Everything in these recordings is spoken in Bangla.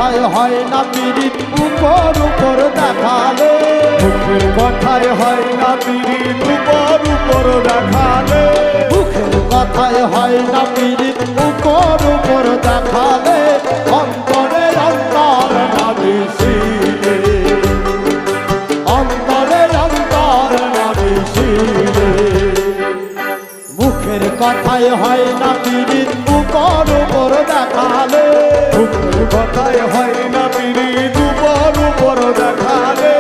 কথায় হয় না পীড়িত উপর উপর দেখালে মুখের কথায় হয় না পীড়িত উপর উপর দেখালে মুখের কথায় হয় না পীড়িত উপর উপর দেখালে অন্তরে অন্তর না মিশিলে অন্তরে অন্তর না মিশিলে মুখের কথায় হয় না পীড়িত উপর উপর দেখালে মুখের কথায় হয় না পীড়িত উপর উপর দেখালে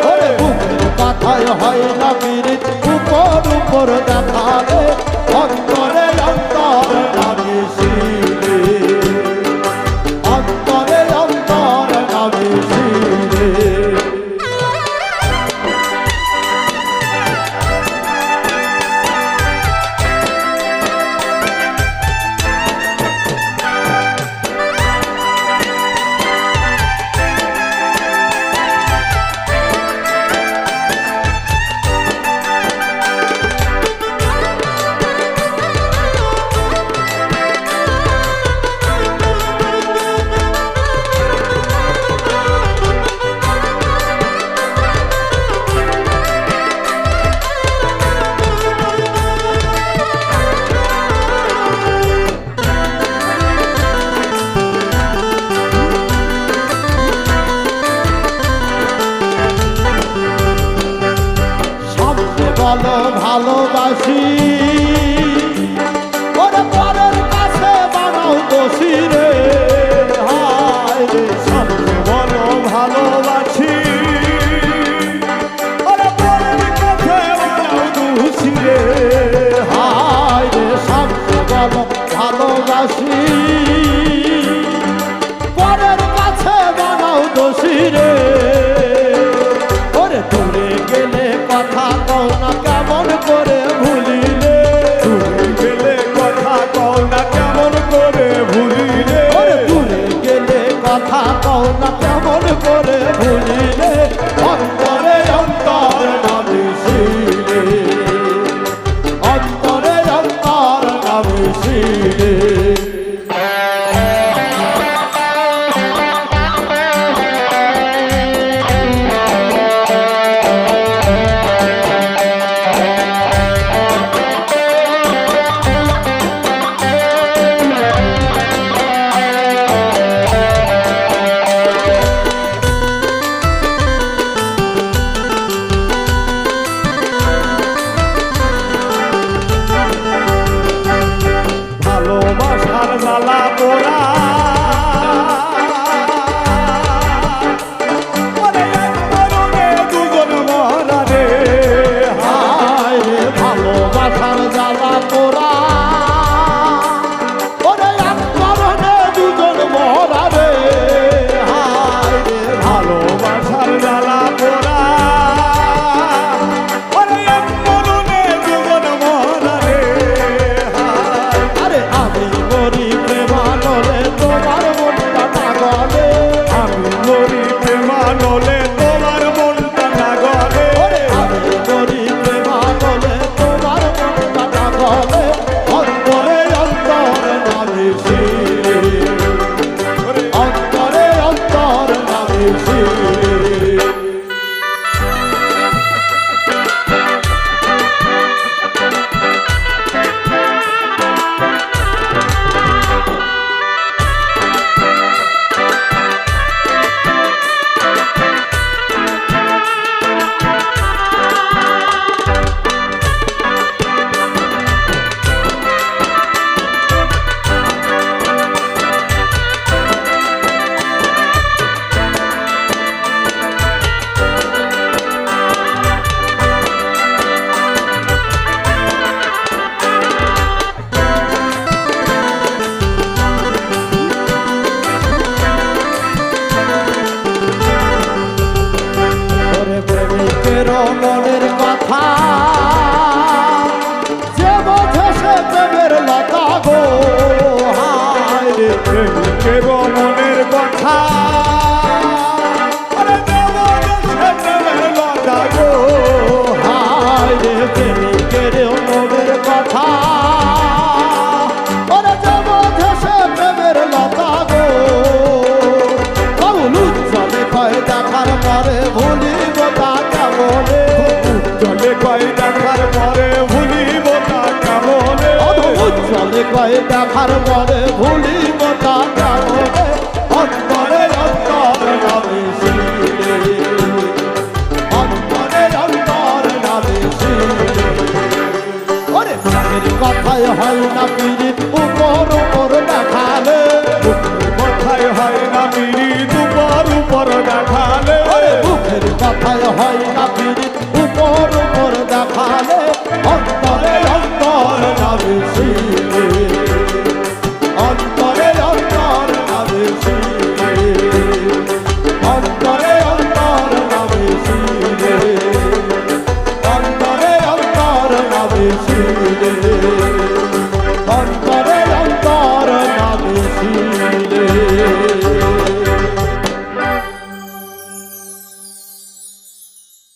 মুখের কথায় হয় না পীড়িত উপর উপর দেখালে অন্তরে অন্তর না মিশিলে অন্তরে অন্তর না মিশিলে বলো ভালোবাসি ওরে পরের কাছে বানাও দোষী রে হায় রে সামনে বলো ভালোবাসি ওরে পরের কাছে বানাও দোষী রে হায় রে সামনে বলো ভালোবাসি পরের কাছে বানাও দোষী রে ওরে দূরে গেলে কথা কও না কেমন করে ভুলিলে দূরে গেলে কথা কও না কেমন করে ভুলিলে ওরে দূরে গেলে কথা কও না কেমন করে ভুলিলে অন্তরে অন্তর না মিশিলে অন্তরে অন্তর না মিশিলে ভালোবাসার জ্বালা পোড়া ওরে এক মরণে দুজন মরা রে হায় রে ভালোবাসার জ্বালা পোড়া ওরে এক কারণে দুজন মরা রে হায় রে ভালোবাসার জ্বালা পোড়া ওরে এক মরণে দুজন মরা রে আরে আমি মরি প্রেমানলে তোমার মনটা পাগলে আমি মরি প্রেমানলে তোমার মনটা না গলে ওরে আমি মরি প্রেমানলে তোমার মনটা পাগলে অন্তরে অন্তরে না মিশিলে অন্তরে অন্তরে না মিশিলে মনের কথা যে বোঝে সে প্রেমের লতা গো হায় রে প্রেমিকের মনের কথা আরে দেব সে প্রেমের লতা গো হায় রে প্রেমিকের মনের কথা ওরে যে বোঝে সে প্রেমের লতা গো কৌলু দেখার পরে ভুলিব তা কেমনে চলে কয় দেখার পরে ভুলিব তা কেমনে চলে কয় দেখার পরে ভুলিব